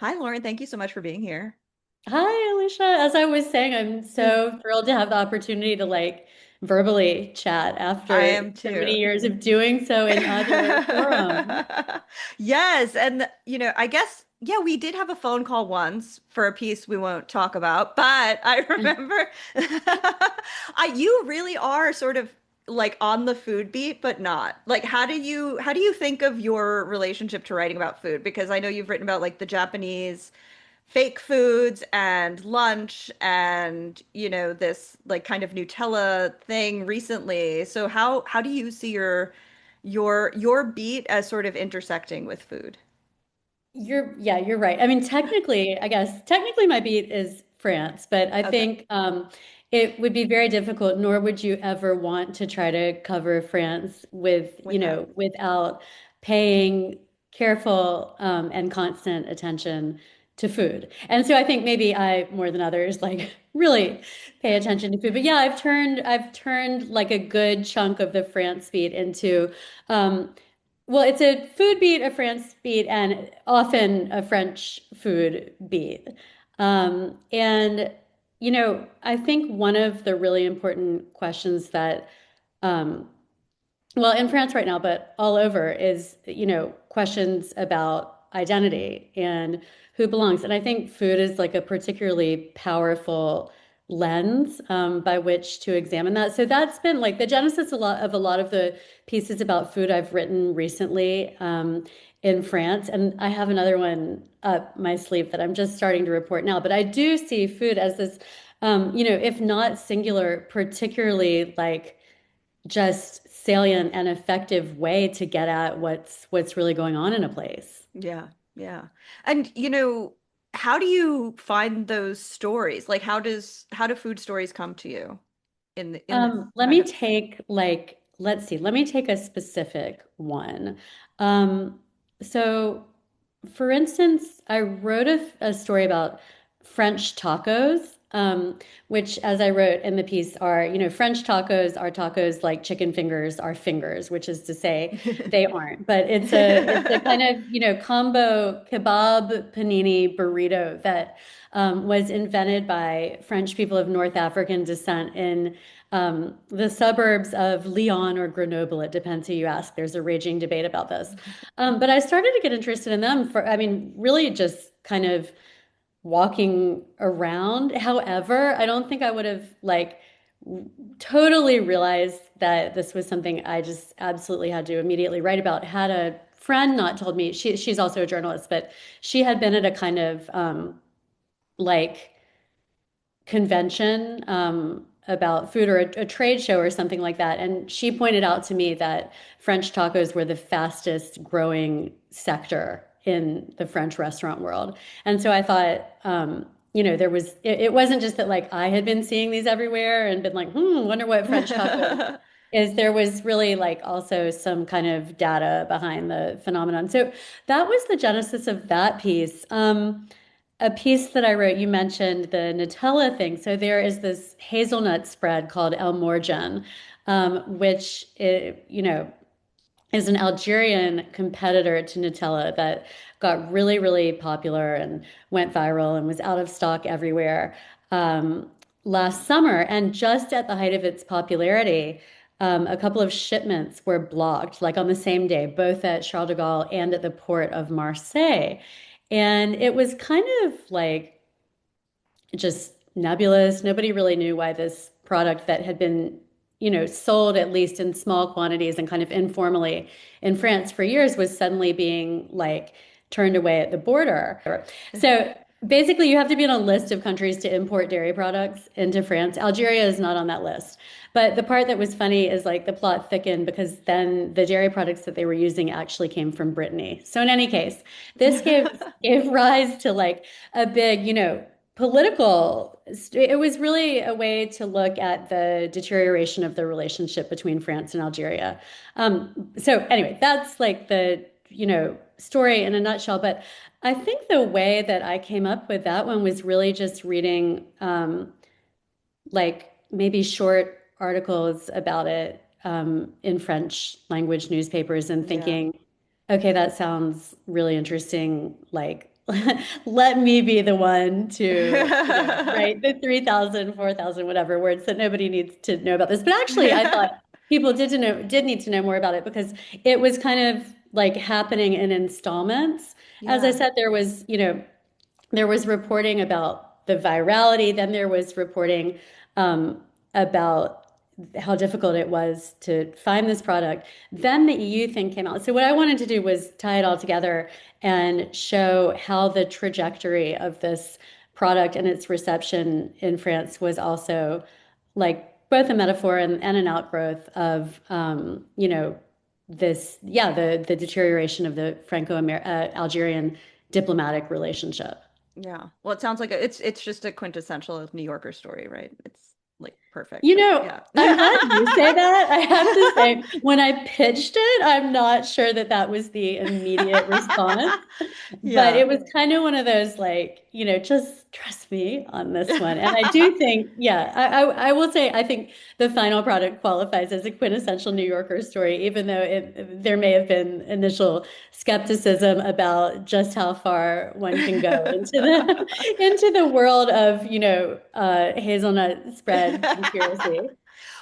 Hi, Lauren. Thank you so much for being here. Hi, Alicia. As I was saying, I'm so thrilled to have the opportunity to verbally chat I after am so many too. years of doing so in other forums. Yes, and I guess yeah, we did have a phone call once for a piece we won't talk about, but I remember you really are sort of like on the food beat, but not. Like how do you think of your relationship to writing about food? Because I know you've written about like the Japanese fake foods and lunch and this like kind of Nutella thing recently. So how do you see your beat as sort of intersecting with food? You're right. I mean, technically, I guess technically my beat is France, but I Okay. think it would be very difficult, nor would you ever want to try to cover France Without. without paying careful and constant attention to food. And so I think maybe I, more than others, really pay attention to food. But yeah, I've turned like a good chunk of the France beat into well, it's a food beat, a France beat, and often a French food beat. And, I think one of the really important questions that, um, well, in France right now, but all over is, questions about identity and who belongs. And I think food is like a particularly powerful lens by which to examine that. So that's been like the genesis a lot of the pieces about food I've written recently in France. And I have another one up my sleeve that I'm just starting to report now. But I do see food as this, if not singular, particularly just salient and effective way to get at what's really going on in a place. Yeah, yeah. And how do you find those stories? Like how do food stories come to you in this Let kind me of. take let's see, let me take a specific one. Um, so for instance, I wrote a story about French tacos, which, as I wrote in the piece, are, French tacos are tacos like chicken fingers are fingers, which is to say they aren't. But it's a kind of, combo kebab panini burrito that was invented by French people of North African descent in the suburbs of Lyon or Grenoble. It depends who you ask. There's a raging debate about this. But I started to get interested in them I mean, really just kind of walking around. However, I don't think I would have totally realized that this was something I just absolutely had to immediately write about. Had a friend not told me, she's also a journalist, but she had been at a kind of like convention about food or a trade show or something like that. And she pointed out to me that French tacos were the fastest growing sector in the French restaurant world. And so I thought, it wasn't just that like I had been seeing these everywhere and been like, wonder what French tacos is. There was really like also some kind of data behind the phenomenon. So that was the genesis of that piece. A piece that I wrote, you mentioned the Nutella thing. So there is this hazelnut spread called El Morjan, which is an Algerian competitor to Nutella that got really, really popular and went viral and was out of stock everywhere last summer. And just at the height of its popularity, a couple of shipments were blocked, like on the same day, both at Charles de Gaulle and at the port of Marseille. And it was kind of like just nebulous. Nobody really knew why this product that had been, sold at least in small quantities and kind of informally in France for years was suddenly being turned away at the border. So basically, you have to be on a list of countries to import dairy products into France. Algeria is not on that list. But the part that was funny is like the plot thickened because then the dairy products that they were using actually came from Brittany. So in any case, this gave rise to like a big, political. It was really a way to look at the deterioration of the relationship between France and Algeria. So anyway, that's like the, story in a nutshell. But I think the way that I came up with that one was really just reading maybe short articles about it in French language newspapers and Yeah. thinking, okay, that sounds really interesting. Like let me be the one to, write the 3,000, 4,000, whatever words that nobody needs to know about this. But actually, I thought people did need to know more about it because it was kind of like happening in installments. As I Yeah. said, there was reporting about the virality, then there was reporting about how difficult it was to find this product. Then the EU thing came out. So what I wanted to do was tie it all together and show how the trajectory of this product and its reception in France was also like both a metaphor and an outgrowth of the deterioration of the Franco-Algerian diplomatic relationship. Yeah. Well, it sounds like it's just a quintessential New Yorker story, right? It's like perfect. You know, Yeah. I'm glad you say that. I have to say, when I pitched it, I'm not sure that that was the immediate response, but Yeah. it was kind of one of those like, just trust me on this one. And I do think, yeah, I will say, I think the final product qualifies as a quintessential New Yorker story, even though there may have been initial skepticism about just how far one can go into the world of, hazelnut spread conspiracy.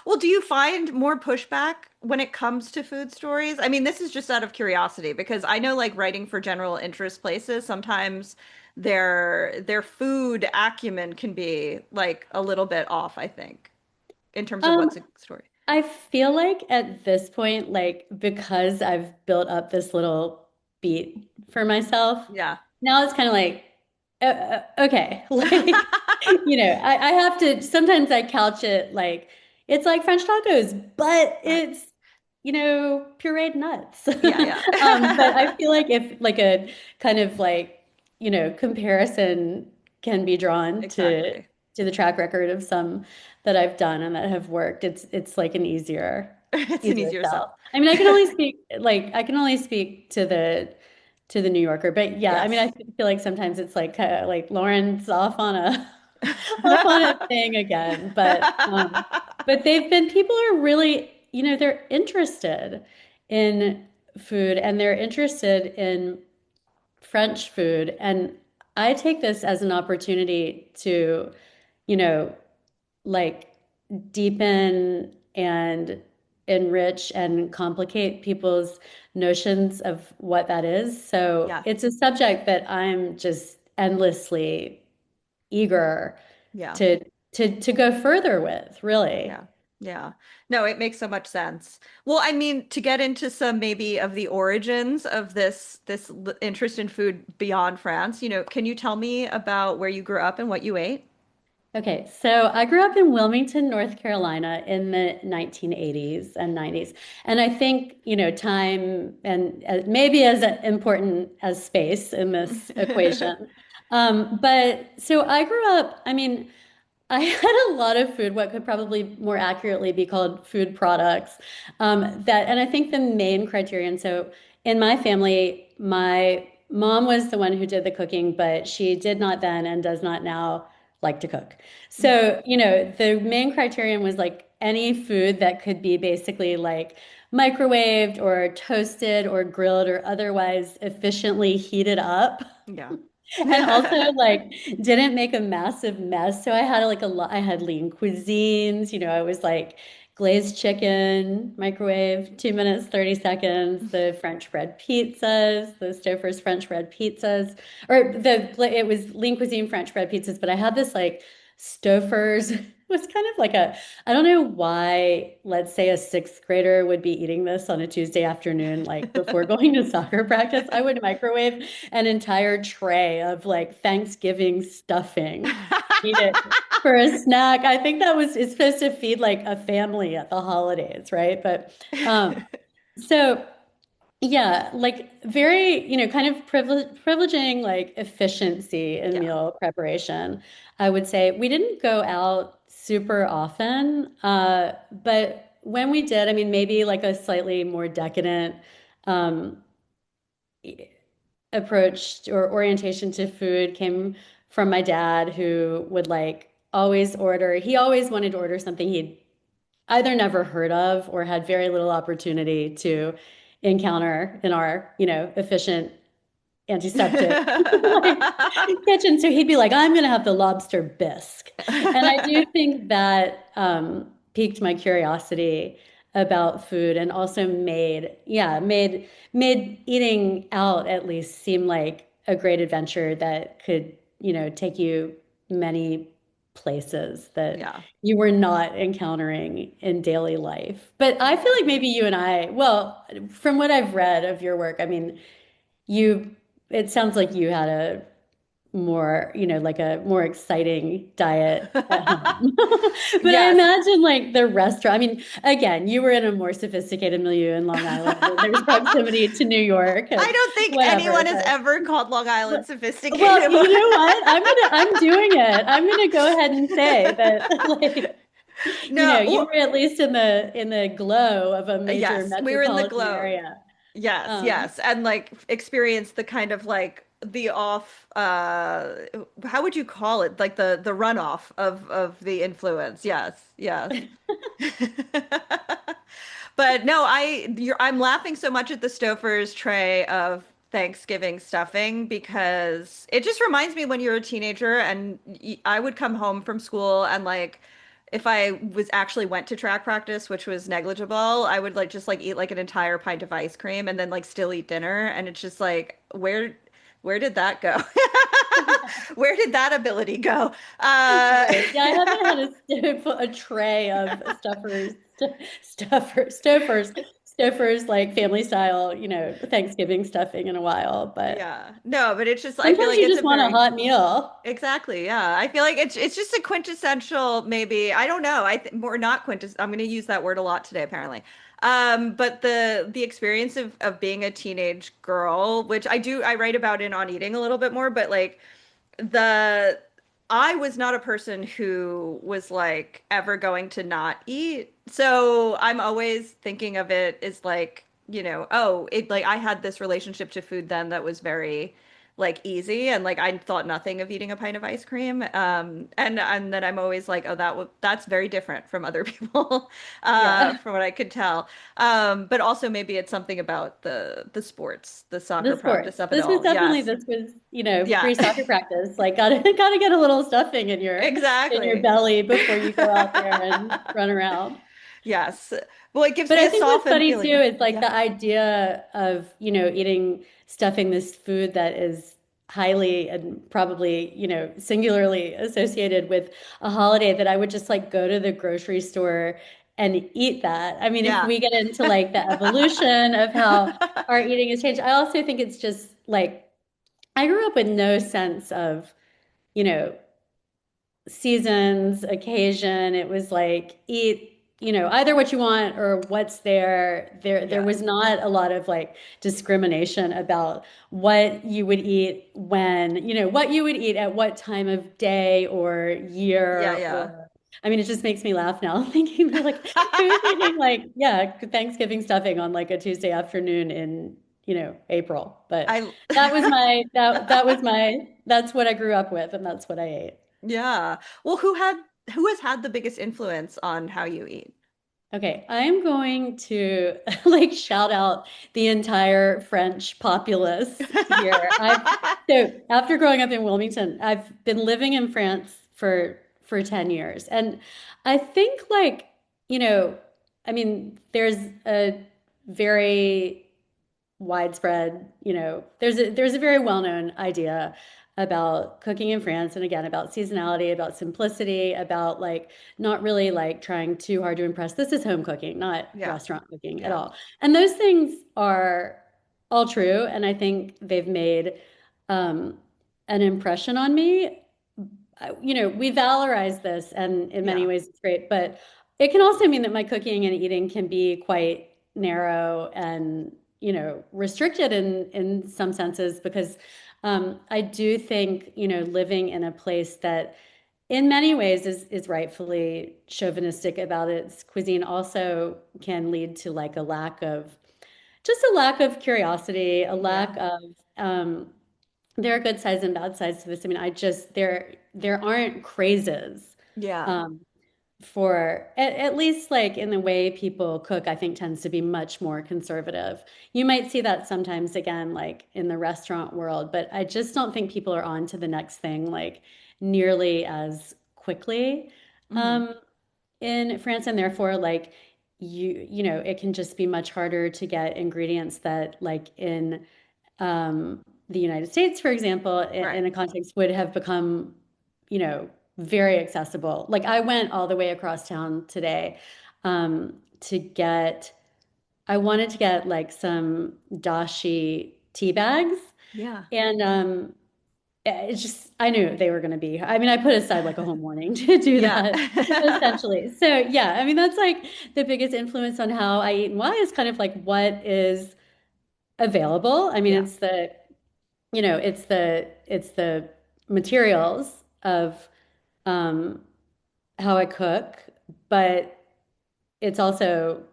Well, do you find more pushback when it comes to food stories? I mean, this is just out of curiosity because I know like writing for general interest places, sometimes their food acumen can be like a little bit off, I think, in terms of what's Um, a story. I feel like at this point, like because I've built up this little beat for myself, Yeah. now it's kind of like, okay, like, I have to, sometimes I couch it like, it's like French tacos, but Right. it's, pureed nuts. Yeah, But I yeah. feel like if like a kind of like, comparison can be drawn Exactly. to the track record of some that I've done and that have worked, it's like an It's an easier easier sell. sell. I mean, I can only speak to the New Yorker, but yeah, I mean, I Yes. feel like sometimes it's like Lauren's off on a off on a thing again, but they've been people are really, they're interested in food and they're interested in French food, and I take this as an opportunity to, you know, like deepen and enrich and complicate people's notions of what that is. So Yeah. it's a subject that I'm just endlessly eager Yeah. to to go further with, really. Yeah. Yeah. No, it makes so much sense. Well, I mean, to get into some maybe of the origins of this interest in food beyond France, can you tell me about where you grew up and what you ate? Okay, so I grew up in Wilmington, North Carolina in the 1980s and 90s. And I think, time and maybe as important as space in this equation. But so I grew up, I mean, I had a lot of food, what could probably more accurately be called food products. And I think the main criterion, so in my family, my mom was the one who did the cooking, but she did not then and does not now like to cook. So, the main criterion was like any food that could be basically like microwaved or toasted or grilled or otherwise efficiently heated up Yeah. and also like didn't make a massive mess. So I had like a lot, I had lean cuisines, I was like glazed chicken, microwave, 2 minutes, 30 seconds, the French bread pizzas, the Stouffer's French bread pizzas, or it was lean cuisine French bread pizzas, but I had this like Stouffer's. It was kind of like I don't know why, let's say a sixth grader would be eating this on a Tuesday afternoon, like before going to soccer practice. I would microwave an entire tray of like Thanksgiving stuffing, eat it for a snack. I think it's supposed to feed like a family at the holidays, right? But so yeah, like very, kind of privileging like efficiency in Yeah. meal preparation. I would say we didn't go out super often, but when we did, I mean, maybe like a slightly more decadent um, approach or orientation to food came from my dad, who would like always order, he always wanted to order something he'd either never heard of or had very little opportunity to encounter in our, efficient antiseptic like kitchen. So he'd be like, I'm gonna have the lobster bisque. And I do think that piqued my curiosity about food and also made eating out at least seem like a great adventure that could, take you many places that Yeah. you were not encountering in daily life. But I feel like maybe you and I, well, from what I've read of your work, I mean, you, it sounds like you had a more, like a more exciting diet at home. But I Yes. imagine like the restaurant, I mean, again, you were in a more sophisticated milieu in Long Island. There's proximity to New York I and don't think whatever, anyone has ever called Long Island but well, sophisticated. you know what? I'm doing it. I'm gonna go ahead and say that like No, you were at least in the glow of a major yes, we were in the metropolitan glow. area. Yes, Um, yes. And like experience the kind of like the off how would you call it? Like the runoff of the influence. Yes, yes. But no, I'm laughing so much at the Stouffer's tray of Thanksgiving stuffing because it just reminds me when you're a teenager and I would come home from school and like if I was actually went to track practice, which was negligible, I would like just like eat like an entire pint of ice cream and then like still eat dinner and it's just like where did that go? Where did that ability go? Right. Yeah, I haven't had a tray of stuffers like family style, Thanksgiving stuffing in a while. But Yeah. No, but it's just I feel sometimes like you it's a just want a very hot meal. exactly. Yeah. I feel like it's just a quintessential maybe. I don't know. I th more not quintess I'm going to use that word a lot today apparently. But the experience of being a teenage girl, which I write about in On Eating a little bit more, but like the I was not a person who was like ever going to not eat. So I'm always thinking of it as like, oh, it like I had this relationship to food then that was very like easy and like I thought nothing of eating a pint of ice cream. And then I'm always like, oh, that's very different from other people, Yeah. from what I could tell. But also maybe it's something about the sports, the The soccer sports. practice of it all. Yes. This was, Yeah. pre-soccer practice. Like gotta get a little stuffing in your Exactly. belly before you go out there and run around. Yes. Well, it gives But me I a think what's softened funny too feeling. is like Yeah. the idea of, eating, stuffing this food that is highly and probably, singularly associated with a holiday that I would just like go to the grocery store and eat that. I mean, if Yeah. we get into like the evolution of how our eating has changed, I also think it's just like I grew up with no sense of, you know, seasons, occasion. It was like eat, either what you want or what's there. There Yeah. was not a lot of like discrimination about what you would eat when, what you would eat at what time of day or Yeah, year yeah. or I mean, it just makes me laugh now thinking that like who's eating like, yeah, Thanksgiving stuffing on like a Tuesday afternoon in, April. But I that's what I grew up with and that's what I ate. yeah. Well, who has had the biggest influence on how you eat? Okay, I am going to like shout out the entire French populace here. So after growing up in Wilmington, I've been living in France for 10 years. And I think like, you know, I mean, there's a very widespread, there's a very well-known idea about cooking in France and again about seasonality, about simplicity, about like not really like trying too hard to impress. This is home cooking, not Yeah. restaurant cooking at Yeah. all. And those things are all true, and I think they've made um, an impression on me. We valorize this, and in many Yeah. ways it's great, but it can also mean that my cooking and eating can be quite narrow and, restricted in some senses because I do think, living in a place that in many ways is rightfully chauvinistic about its cuisine also can lead to like a lack of curiosity, a Yeah. lack of um, there are good sides and bad sides to this. I mean, there aren't crazes Yeah. um, for at least like in the way people cook, I think tends to be much more conservative. You might see that sometimes again, like in the restaurant world, but I just don't think people are on to the next thing like nearly as quickly Hmm. um, in France, and therefore like you know it can just be much harder to get ingredients that like in the United States, for example, Right. in a context would have become, you know, very accessible. Like I went all the way across town today to get, I wanted to get like some dashi tea bags. Yeah. And it's just, I knew they were going to be, I mean, I put aside like a whole morning to do Yeah. that essentially. So yeah, I mean, that's like the biggest influence on how I eat and why is kind of like what is available. I mean, Yeah. it's the it's the materials of um, how I cook, but it's also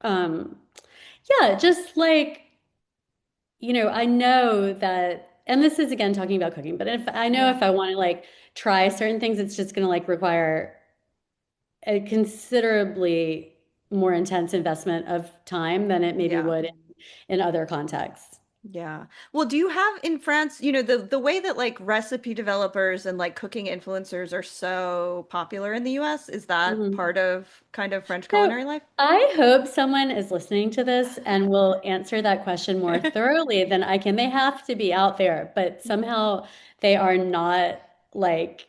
um, yeah, just like I know that, and this is again talking about cooking, but if I know Yeah. if I want to like try certain things, it's just going to like require a considerably more intense investment of time than it maybe Yeah. would in other contexts. Yeah. Well, do you have in France, the way that like recipe developers and like cooking influencers are so popular in the US, is that Mhm. part of kind of French So culinary life? I hope someone is listening to this and will answer that question more thoroughly than I can. They have to be out there, but somehow they are not like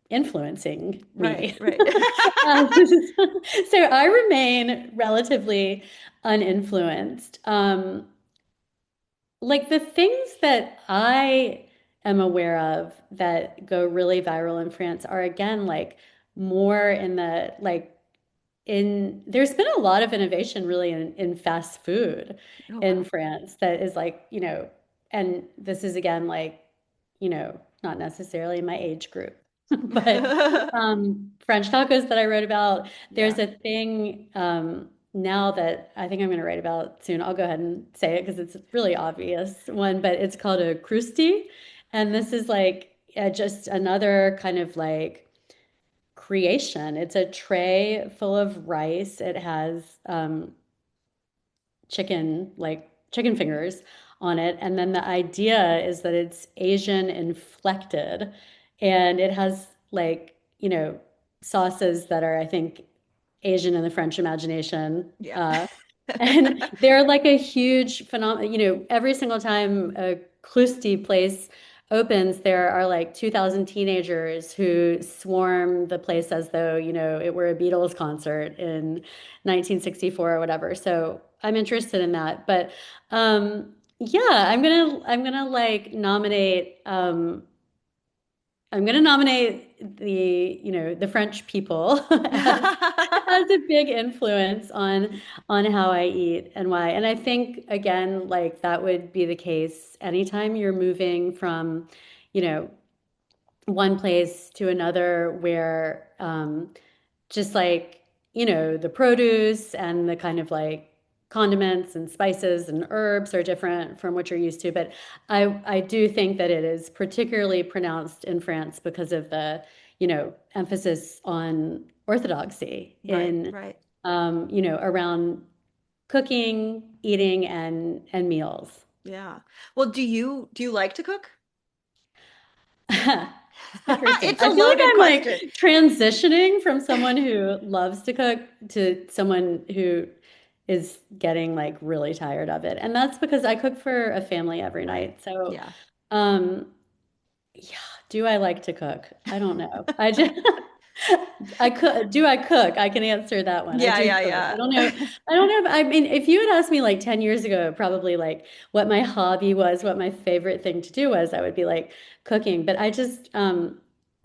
influencing Right, me. right. Um, so I remain relatively uninfluenced. Like the things that I am aware of that go really viral in France are again like more in the like in there's been a lot of innovation really in fast food Oh, in wow. France that is like, and this is again like, not necessarily my age group, but French tacos that I wrote about. There's Yeah. a thing now that I think I'm going to write about soon. I'll go ahead and say it because it's a really obvious one, but it's called a crousti. And this is like just another kind of like creation. It's a tray full of rice. It has chicken fingers on it. And then the idea is that it's Asian inflected and it has like, sauces that are, I think, Asian in the French imagination. Yeah. And they're like a huge phenomenon. Every single time a Clusty place opens, there are like 2,000 teenagers who swarm the place as though, it were a Beatles concert in 1964 or whatever. So I'm interested in that. But yeah, I'm gonna like nominate the French people as a big influence on how I eat and why. And I think again, like that would be the case anytime you're moving from, you know, one place to another where just like, the produce and the kind of like condiments and spices and herbs are different from what you're used to. But I do think that it is particularly pronounced in France because of the, emphasis on orthodoxy Right, in, right. around cooking, eating, and meals. Yeah. Well, do you like to cook? Interesting. It's a I feel like loaded I'm like question. transitioning from someone who loves to cook to someone who is getting like really tired of it. And that's because I cook for a family every Right. night. So, Yeah. um, yeah, do I like to cook? I don't know. I just do I cook? I can answer that one. I Yeah, do yeah, cook. I yeah. don't know. I don't know if, I mean, if you had asked me like 10 years ago, probably like what my hobby was, what my favorite thing to do was, I would be like cooking. But I just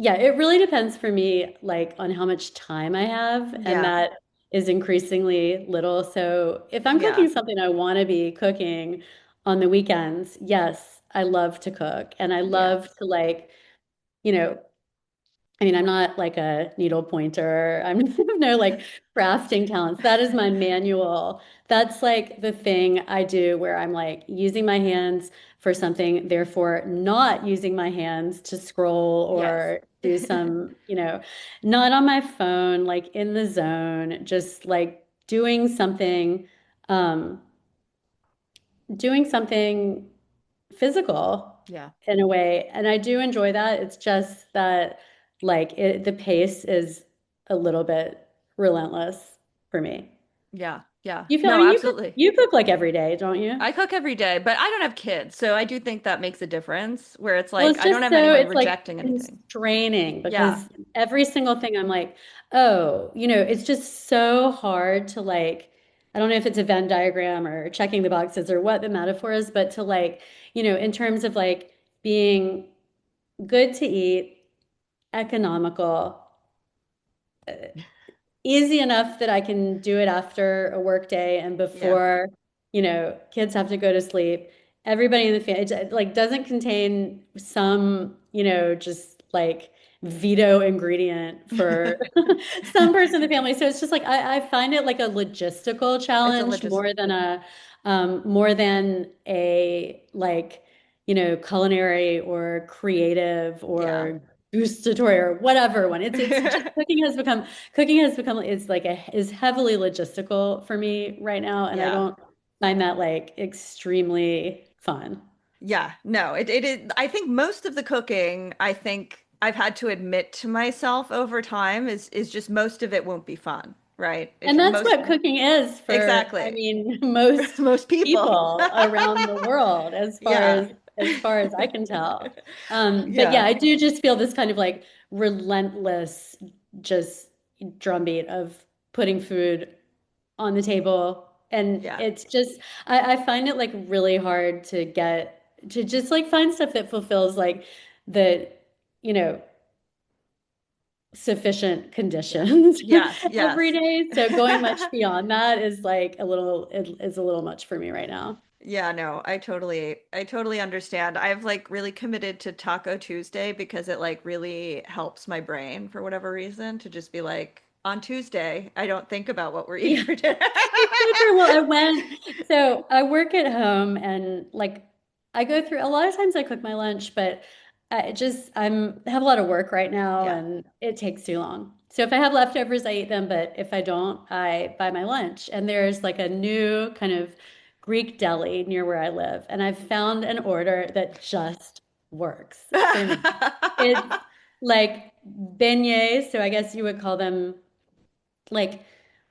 yeah, it really depends for me like on how much time I have, and Yeah. that is increasingly little. So if I'm Yeah. cooking something I want to be cooking on the weekends, yes, I love to cook and I Yeah. love to like, you know, I mean, I'm not like a needle pointer. I'm no like crafting talents. That is my manual. That's like the thing I do where I'm like using my hands for something, therefore not using my hands to scroll Yes. or do some, not on my phone, like in the zone, just like um, doing something physical Yeah. in a way. And I do enjoy that. It's just that the pace is a little bit relentless for me. Yeah. Yeah. You feel, I No, mean, absolutely. you cook like every day, don't you? I cook every day, but I don't have kids, so I do think that makes a difference where it's Well, like it's I don't just have so, anyone it's like rejecting anything. constraining Yeah. because every single thing I'm like, oh, it's just so hard to like, I don't know if it's a Venn diagram or checking the boxes or what the metaphor is, but to like, in terms of like being good to eat, economical, easy enough that I can do it after a work day and Yeah. before, kids have to go to sleep. Everybody in the family, it like doesn't contain some, just like veto ingredient for some person in the family. So it's just like I find it like a logistical It's a challenge legit. more than a like, culinary or creative Yeah. or gustatory or whatever one. It's just cooking has become is heavily logistical for me right now, and I Yeah. don't find that like extremely fun. Yeah. No, it is. I think most of the cooking, I think I've had to admit to myself over time is just most of it won't be fun, right? It's And that's most what cooking is for, I exactly mean, most most people. people around the world, Yeah. as far as I can tell. But yeah, Yeah. I do just feel this kind of like relentless, just drumbeat of putting food on the table. And Yeah. it's just, I find it like really hard to just like find stuff that fulfills like the, you know, sufficient Yeah. conditions Yes. every Yes. day. So going much beyond that is like it is a little much for me right now. Yeah, no, I totally understand. I've like really committed to Taco Tuesday because it like really helps my brain for whatever reason to just be like on Tuesday, I don't think about what we're eating Yeah. for dinner. It's so true. Well, so I work at home and like I go through a lot of times I cook my lunch, but I have a lot of work right now Yeah. and it takes too long. So if I have leftovers, I eat them, but if I don't, I buy my lunch. And there's like a new kind of Greek deli near where I live, and I've found an order that just works for me. It's like beignets, so I guess you would call them like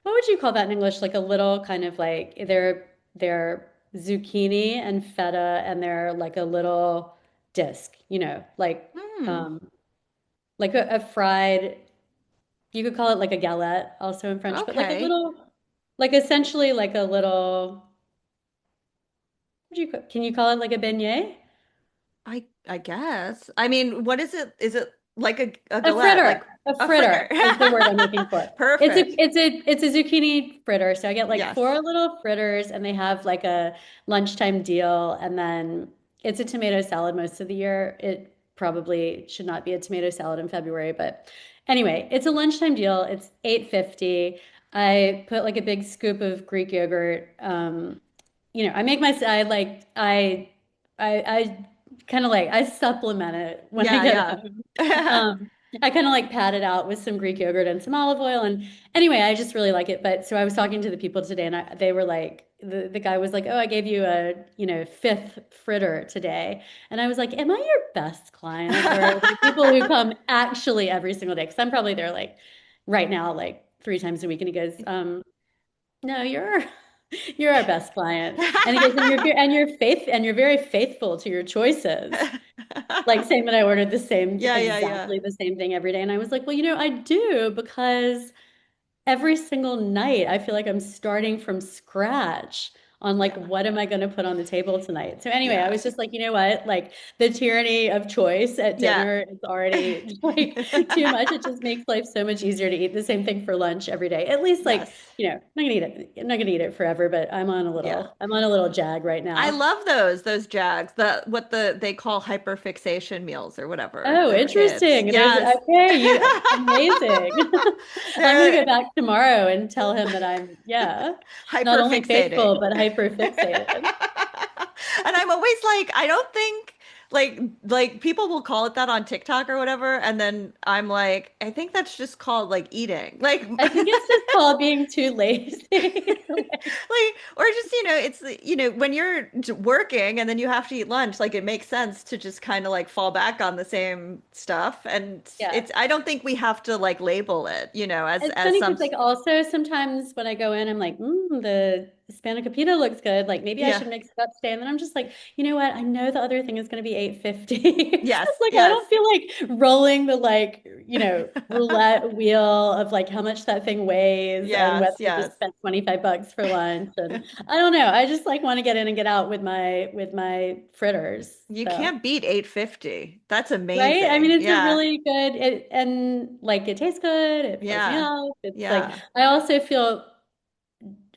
what would you call that in English? Like a little kind of like they're zucchini and feta and they're like a little disc, Hmm. um like a fried, you could call it like a galette also in French, but like a Okay. little like essentially like a little can you call it like a beignet? I guess. I mean, what is it? Is it like a A galette, fritter. like A a fritter? fritter is the word I'm looking for. Perfect. It's a zucchini fritter. So I get like Yes. four little fritters and they have like a lunchtime deal, and then it's a tomato salad most of the year. It probably should not be a tomato salad in February, but anyway, it's a lunchtime deal. It's 8.50. I put like a big scoop of Greek yogurt. I make my I like I kind of like I supplement it when I Yeah, get yeah. home. I kind of like pat it out with some Greek yogurt and some olive oil. And anyway, I just really like it. But so I was talking to the people today and they were like, the guy was like, oh, I gave you a, fifth fritter today. And I was like, am I your best client? Or are there people who come actually every single day? Because I'm probably there like right now, like 3 times a week. And he goes, no, you're our best client. And he goes, and you're very faithful to your choices, like saying that I ordered Yeah, yeah, yeah. exactly the same thing every day. And I was like, well, I do because every single night I feel like I'm starting from scratch on like Yeah. what am I going to put on the table tonight. So anyway, I Yeah. was just like, you know what? Like the tyranny of choice at Yeah. dinner is already like too much. It just makes life so much easier to eat the same thing for lunch every day. At least like, Yes. I'm not gonna eat it forever, but Yeah. I'm on a little jag right I now. love those jags, what they call hyperfixation meals or whatever. Oh, The kids. interesting. There's Yes. okay, you amazing. I'm gonna go They're back tomorrow and tell him that I'm, yeah, not only hyperfixating. faithful, but hyper fixated. And I'm always like, I don't think like people will call it that on TikTok or whatever, and then I'm like, I think that's just called like eating. Like I think it's just called being too lazy. like or just it's when you're working and then you have to eat lunch, like it makes sense to just kind of like fall back on the same stuff, and Yeah. it's I don't think we have to like label it, as It's as funny some because like also sometimes when I go in, I'm like, the Spanakopita looks good. Like maybe I yeah. should mix it up today. And then I'm just like, you know what? I know the other thing is going to be 850. Yes, Like I yes. don't feel like rolling the like, roulette wheel of like how much that thing weighs and whether Yes, I just yes. spent $25 for lunch. And I don't know. I just like want to get in and get out with my fritters. You So. can't beat 850. That's Right? I mean, amazing. it's a Yeah. really good and like it tastes good. It fills me Yeah. up. It's like Yeah.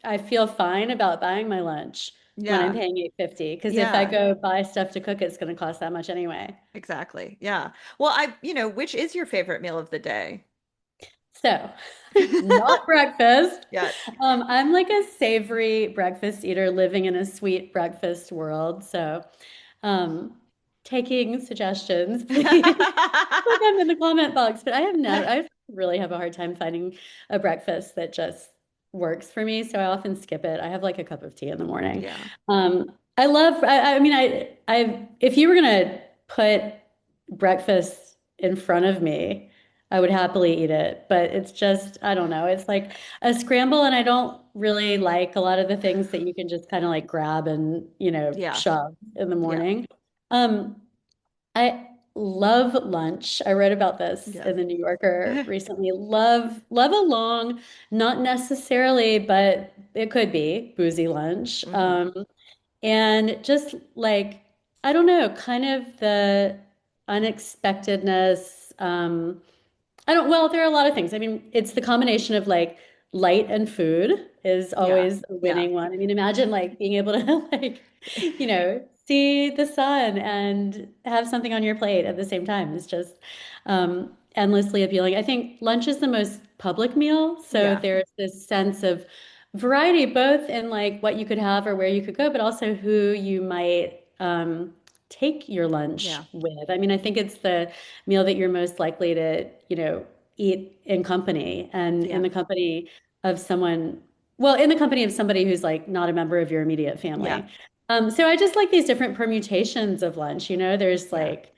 I feel fine about buying my lunch when I'm Yeah. paying 850 because if I Yeah. go buy stuff to cook, it's going to cost that much anyway. Exactly. Yeah. Well, which is your favorite meal of the day? So, not breakfast. Yeah. I'm like a savory breakfast eater living in a sweet breakfast world. So, um, taking suggestions, please. Put them in the comment box. But I really have a hard time finding a breakfast that just works for me. So I often skip it. I have like a cup of tea in the morning. Yeah. I mean, if you were gonna put breakfast in front of me, I would happily eat it. But it's just, I don't know. It's like a scramble, and I don't really like a lot of the things that you can just kind of like grab and, Yeah. shove in the Yeah. morning. Um, I love lunch. I read about this Yeah. in the New Yorker recently. Love a long, not necessarily, but it could be boozy lunch. hmm And just like, I don't know, kind of the unexpectedness. Well, there are a lot of things. I mean, it's the combination of like light and food is Yeah. always a Yeah. winning one. I mean, imagine like being able to like, see the sun and have something on your plate at the same time. It's just endlessly appealing. I think lunch is the most public meal, so Yeah. there's this sense of variety, both in like what you could have or where you could go, but also who you might take your lunch Yeah. with. I mean, I think it's the meal that you're most likely to, eat in company and Yeah. in the company of somebody who's like not a member of your immediate Yeah. family. So I just like these different permutations of lunch. There's Yeah. like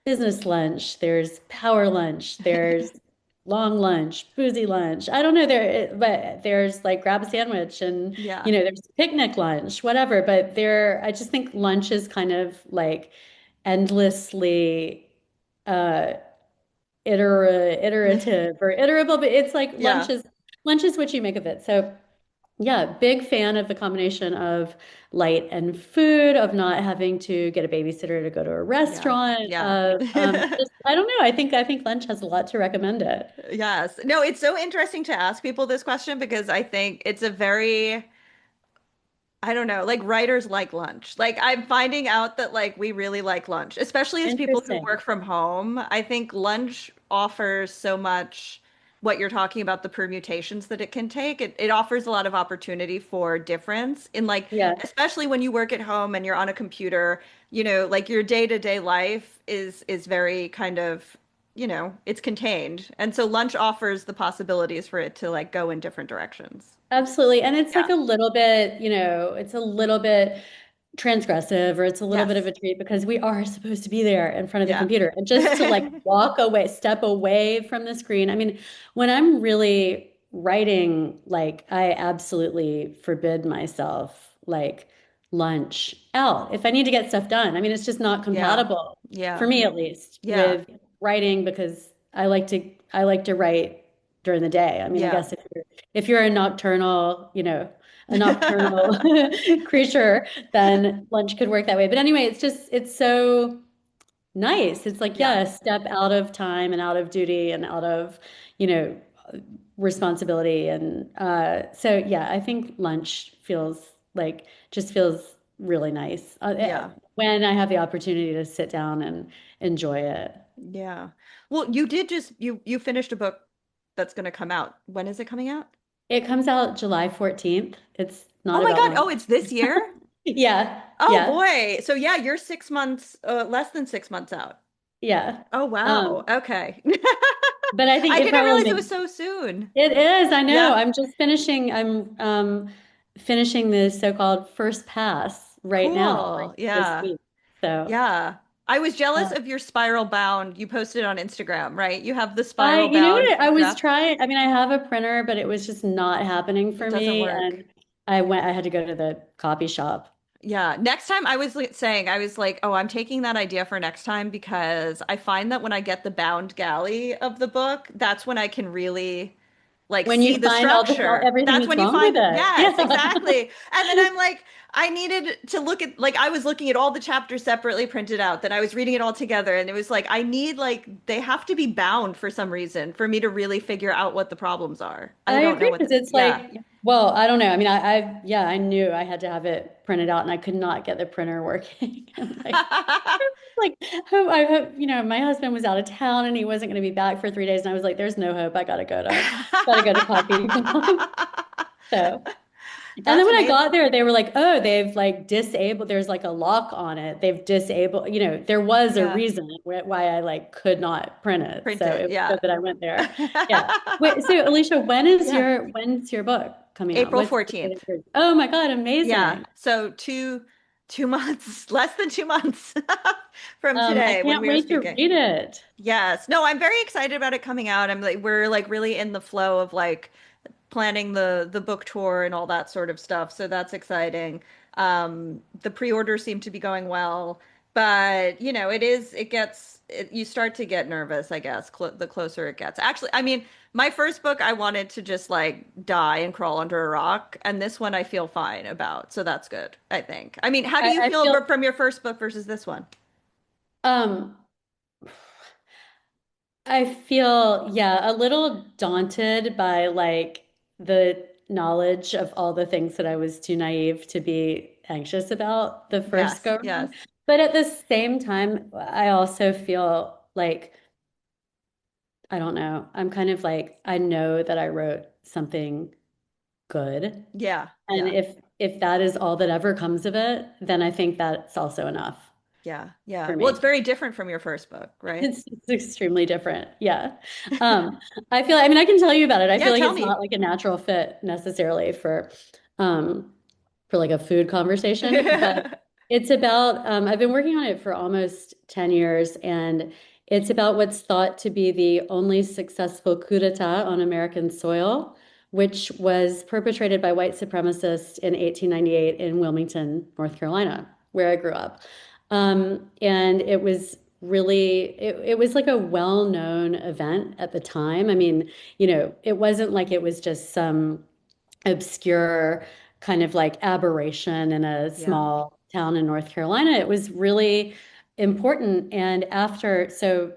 business lunch, there's power lunch, there's long lunch, boozy lunch. I don't know but there's like grab a sandwich and Yeah. there's picnic lunch, whatever. But I just think lunch is kind of like endlessly uh iterative or iterable, but it's like lunch Yeah. is lunch is what you make of it. So yeah, big fan of the combination of light and food, of not having to get a babysitter to go to a Yeah. restaurant, Yeah. of just I don't know. I think lunch has a lot to recommend it. Yes. No, it's so interesting to ask people this question because I think it's a very I don't know, like writers like lunch. Like I'm finding out that like we really like lunch, especially as people who Interesting. work from home. I think lunch offers so much what you're talking about, the permutations that it can take. It offers a lot of opportunity for difference in like, Yeah, especially when you work at home and you're on a computer, like your day-to-day life is very kind of, it's contained. And so lunch offers the possibilities for it to like go in different directions. absolutely. And it's Yeah. like a little bit, it's a little bit transgressive or it's a little bit of Yes. a treat because we are supposed to be there in front of the Yeah. computer and just to like walk away, step away from the screen. I mean, when I'm really writing, like I absolutely forbid myself like lunch out if I need to get stuff done. I mean, it's just not Yeah. compatible for Yeah. me at least Yeah. with writing because I like to write during the day. I mean, I Yeah. guess if you're a nocturnal, a nocturnal creature, then lunch could work that way. But anyway, it's so nice. It's like, Yeah. yeah, a step out of time and out of duty and out of, you know, responsibility. And so, yeah, I think lunch just feels really nice Yeah. when I have the opportunity to sit down and enjoy it. Yeah. Well, you did just you finished a book that's going to come out. When is it coming out? It comes out July 14th. It's Oh not my about God. lunch. Oh, it's this year? Yeah, Oh yeah, boy. So yeah, you're 6 months, less than 6 months out. yeah. Oh wow. Um, Okay. but I think I it didn't probably realize it makes was so soon. it is. I know. Yeah. I'm finishing the so-called first pass right now, like Cool. this Yeah. week. So. Yeah. I was jealous uh, of your spiral bound. You posted on Instagram, right? You have the I, spiral you know bound what? I was draft. trying. I mean, I have a printer, but it was just not happening It for doesn't me, work. and I had to go to the copy shop. Yeah. Next time I was saying, I was like, oh, I'm taking that idea for next time because I find that when I get the bound galley of the book, that's when I can really like When see you the find structure. everything That's that's when you wrong with find, it. yes, Yeah. exactly. And then I'm like, I needed to look at, like, I was looking at all the chapters separately printed out, then I was reading it all together. And it was like, I need, like, they have to be bound for some reason for me to really figure out what the problems are. I I don't know agree what because the, it's yeah. like, well, I don't know. I mean, yeah, I knew I had to have it printed out, and I could not get the printer working. And like, I hope, my husband was out of town and he wasn't going to be back for 3 days, and I was like, there's no hope. I gotta go to copy shop. So. And then That's when I amazing. got there, they were like, oh, they've like disabled, there's like a lock on it. They've disabled, there was a Yeah. reason why I like could not print it. Print So it. it was Yeah. good that I went there. Yeah. Wait, so Alicia, when is Yeah. your book coming out? April What's the date 14th. of Oh my God, Yeah. amazing. So two months, less than 2 months from I today when can't we are wait to speaking. read it. Yes. No, I'm very excited about it coming out. I'm like we're like really in the flow of like planning the book tour and all that sort of stuff. So that's exciting. The pre-orders seem to be going well, but you start to get nervous, I guess, the closer it gets. Actually, I mean, my first book I wanted to just like die and crawl under a rock, and this one I feel fine about. So that's good, I think. I mean, how do you I feel feel from your first book versus this one? um I feel, yeah, a little daunted by like the knowledge of all the things that I was too naive to be anxious about the first Yes, go yes. around. But at the same time, I also feel like, I don't know, I'm kind of like, I know that I wrote something good. Yeah, And yeah. if that is all that ever comes of it, then I think that's also enough Yeah, yeah. for Well, it's me. very different from your first book, right? It's extremely different. Yeah. I mean, I can tell you about it. I Yeah, feel like tell it's me. not like a natural fit necessarily um, for like a food conversation, but it's about, I've been working on it for almost 10 years, and it's about what's thought to be the only successful coup d'etat on American soil, which was perpetrated by white supremacists in 1898 in Wilmington, North Carolina, where I grew up. And it was really, it was like a well-known event at the time. I mean, it wasn't like it was just some obscure kind of like aberration in a Yeah. small town in North Carolina. It was really important. And so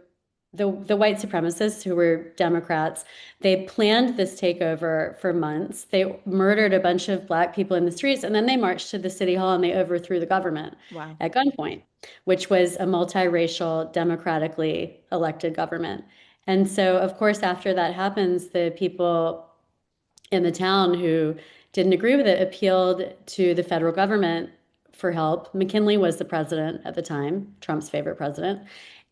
the white supremacists who were Democrats, they planned this takeover for months. They murdered a bunch of black people in the streets, and then they marched to the city hall and they overthrew the government Wow. at gunpoint, which was a multiracial, democratically elected government. And so, of course, after that happens, the people in the town who didn't agree with it appealed to the federal government for help. McKinley was the president at the time, Trump's favorite president.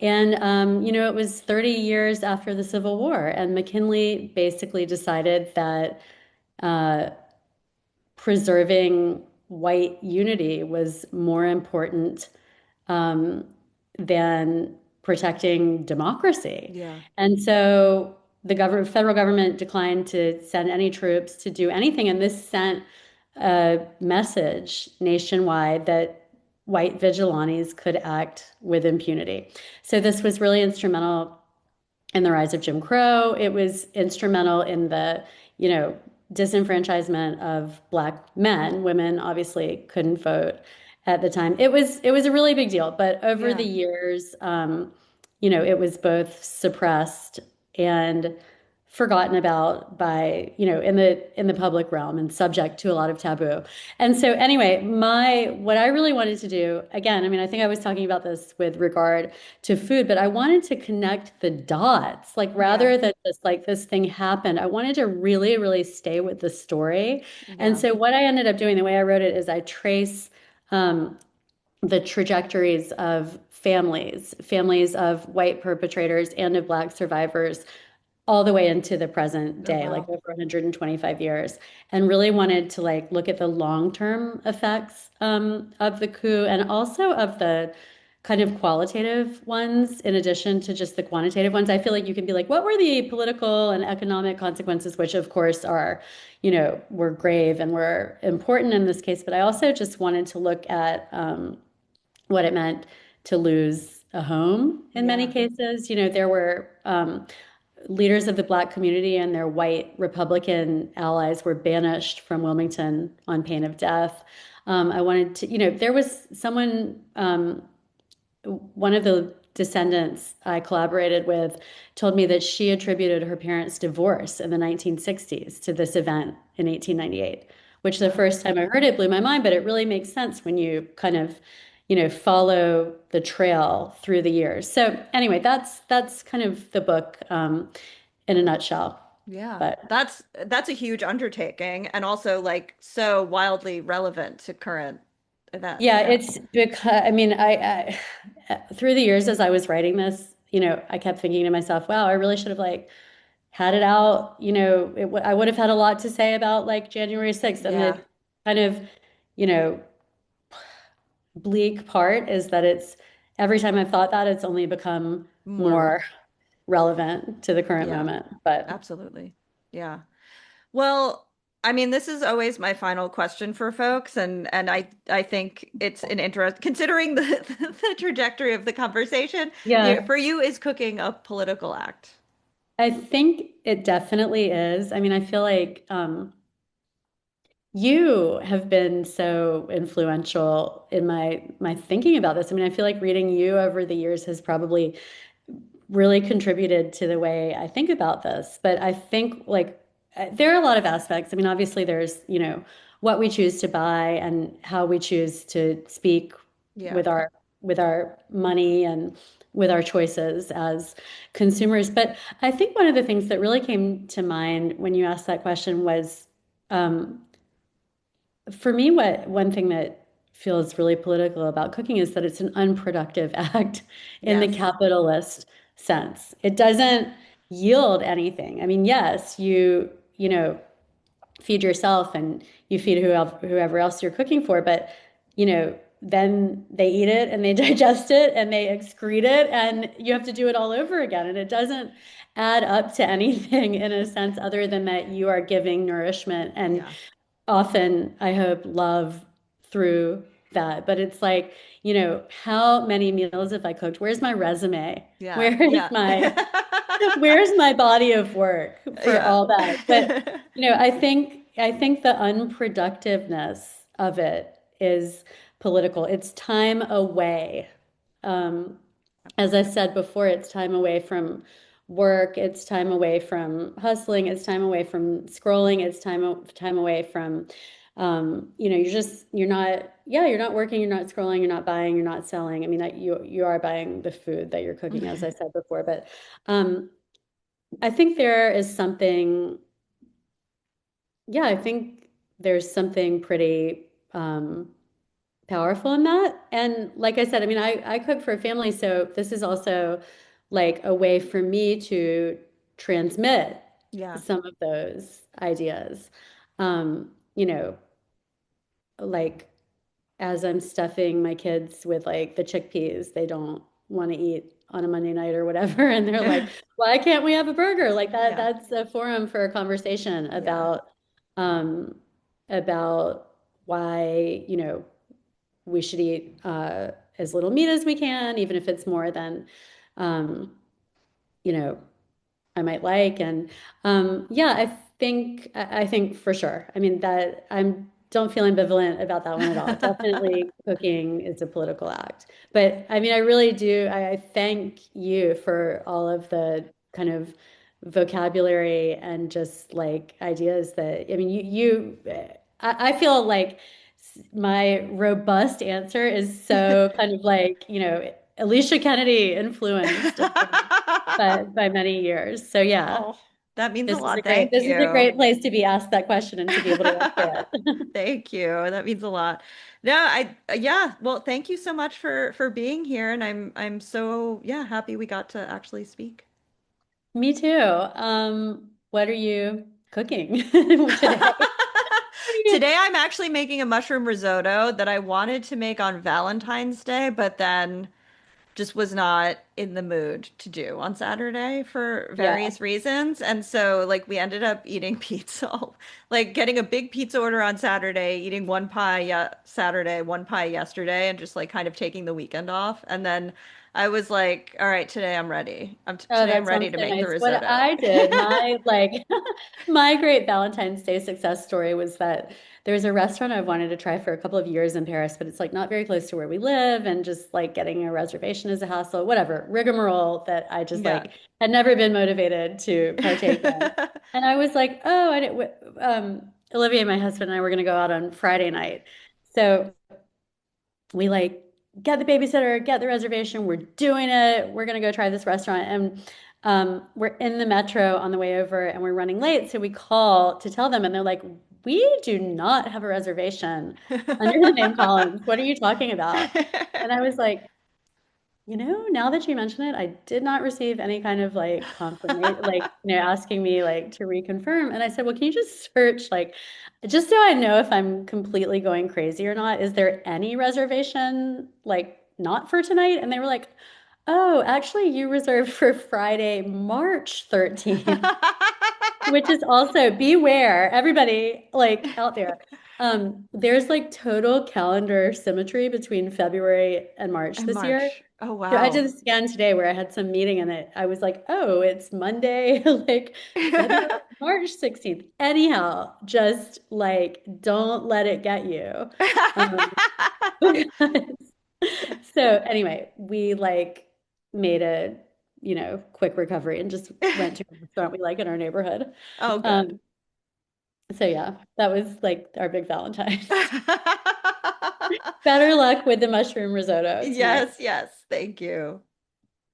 And, it was 30 years after the Civil War, and McKinley basically decided that uh, preserving white unity was more important um, than protecting democracy. Yeah. And so federal government declined to send any troops to do anything. And this sent a message nationwide that white vigilantes could act with impunity. So this was really instrumental in the rise of Jim Crow. It was instrumental in the, you know, disenfranchisement of black men. Women obviously couldn't vote at the time. It was a really big deal, but over the Yeah. years, it was both suppressed and forgotten about by, in the public realm and subject to a lot of taboo. And so anyway, my what I really wanted to do, again, I mean, I think I was talking about this with regard to food, but I wanted to connect the dots, like Yeah. rather than just like this thing happened, I wanted to really, really stay with the story. And Yeah. so what I ended up doing, the way I wrote it, is I trace um, the trajectories of families of white perpetrators and of Black survivors all the way into the present Oh, day, like wow. over 125 years, and really wanted to like look at the long-term effects of the coup and also of the kind of qualitative ones in addition to just the quantitative ones. I feel like you can be like, what were the political and economic consequences, which of course are, were grave and were important in this case. But I also just wanted to look at what it meant to lose a home in many Yeah. cases. There were leaders of the Black community and their white Republican allies were banished from Wilmington on pain of death. I wanted to, there was someone, one of the descendants I collaborated with told me that she attributed her parents' divorce in the 1960s to this event in 1898, which the Wow. first time I heard it blew my mind, but it really makes sense when you kind of, follow the trail through the years. So anyway, that's kind of the book in a nutshell. Yeah. But That's a huge undertaking and also like so wildly relevant to current events. yeah, Yeah. it's because I mean, through the years as I was writing this, I kept thinking to myself, wow, I really should have like had it out. I would have had a lot to say about like January 6th. And Yeah. the kind of, you know, bleak part is that it's every time I've thought that, it's only become More. more relevant to the current Yeah. moment. But Absolutely. Yeah. Well, I mean, this is always my final question for folks, and I think it's an interest considering the the trajectory of the conversation. yeah, For you, is cooking a political act? I think it definitely is. I mean, I feel like you have been so influential in my thinking about this. I mean, I feel like reading you over the years has probably really contributed to the way I think about this. But I think like there are a lot of aspects. I mean, obviously there's, what we choose to buy and how we choose to speak Yeah. with our money and with our choices as consumers. But I think one of the things that really came to mind when you asked that question was um, for me, what one thing that feels really political about cooking is that it's an unproductive act in the Yes. capitalist sense. It doesn't yield anything. I mean, yes, you feed yourself and you feed whoever else you're cooking for, but then they eat it and they digest it and they excrete it and you have to do it all over again. And it doesn't add up to anything in a sense other than that you are giving nourishment and Yeah. often, I hope, love through that. But it's like, how many meals have I cooked? Where's my resume? Yeah. Where's Yeah. where's my body of work for Yeah. all that? But, I think the unproductiveness of it is political. It's time away. Um, as I said before, it's time away from work, it's time away from hustling, it's time away from scrolling, it's time away from you're not working, you're not scrolling, you're not buying, you're not selling. I mean, you are buying the food that you're cooking, as I said before, but um, I think there is something, yeah, I think there's something pretty powerful in that. And like I said, I mean, I cook for a family, so this is also like a way for me to transmit Yeah. some of those ideas. Um, you know, like as I'm stuffing my kids with like the chickpeas they don't want to eat on a Monday night or whatever, and they're like, why can't we have a burger? Like Yeah. that's a forum for a conversation Yeah. um about why, we should eat as little meat as we can, even if it's more than, um, you know, I might like. And yeah, I think for sure. I mean that I'm don't feel ambivalent about that one at all. Definitely cooking is a political act. But I mean, I really do. I thank you for all of the kind of vocabulary and just like ideas that I mean, I feel like my robust answer is so kind of like, Alicia Kennedy influenced by many years. So yeah. Oh. That means a lot. Thank This is a you. great place to be asked that question and to be able to answer it. Thank you. That means a lot. No, yeah, well, thank you so much for being here and I'm so yeah, happy we got to actually speak. Me too. What are you cooking today? What are you- Today I'm actually making a mushroom risotto that I wanted to make on Valentine's Day, but then just was not in the mood to do on Saturday for Yeah. various reasons. And so like we ended up eating pizza, like getting a big pizza order on Saturday, eating one pie Saturday, one pie yesterday, and just like kind of taking the weekend off. And then I was like, all right, today I'm ready. Oh, Today I'm that ready sounds to so make the nice. What risotto. I did, my like my great Valentine's Day success story was that there's a restaurant I've wanted to try for a couple of years in Paris, but it's like not very close to where we live, and just like getting a reservation is a hassle, whatever, rigmarole that I just Yeah. like had never been motivated to partake in. And I was like, oh, I didn't, Olivia, my husband, and I were going to go out on Friday night. So we like get the babysitter, get the reservation. We're doing it. We're gonna go try this restaurant, and we're in the metro on the way over, and we're running late. So we call to tell them, and they're like, "We do not have a reservation under the name Collins. What are you talking about?" And I was like, now that you mention it, I did not receive any kind of like confirmation, like, asking me like to reconfirm. And I said, well, can you just search, like, just so I know if I'm completely going crazy or not, is there any reservation, like, not for tonight? And they were like, oh, actually, you reserved for Friday, March 13th, which is also beware, everybody like out there. There's like total calendar symmetry between February and March In this year. March. Oh, So I wow. did a scan today where I had some meeting and I was like, oh, it's Monday, like February, March 16th. Anyhow, just like don't let it get you. Um, so anyway, we like made a, quick recovery and just went to a restaurant we like in our neighborhood. Oh, good. Um, so yeah, that was like our big Valentine's. Better luck with the mushroom risotto tonight. Yes, yes. Thank you.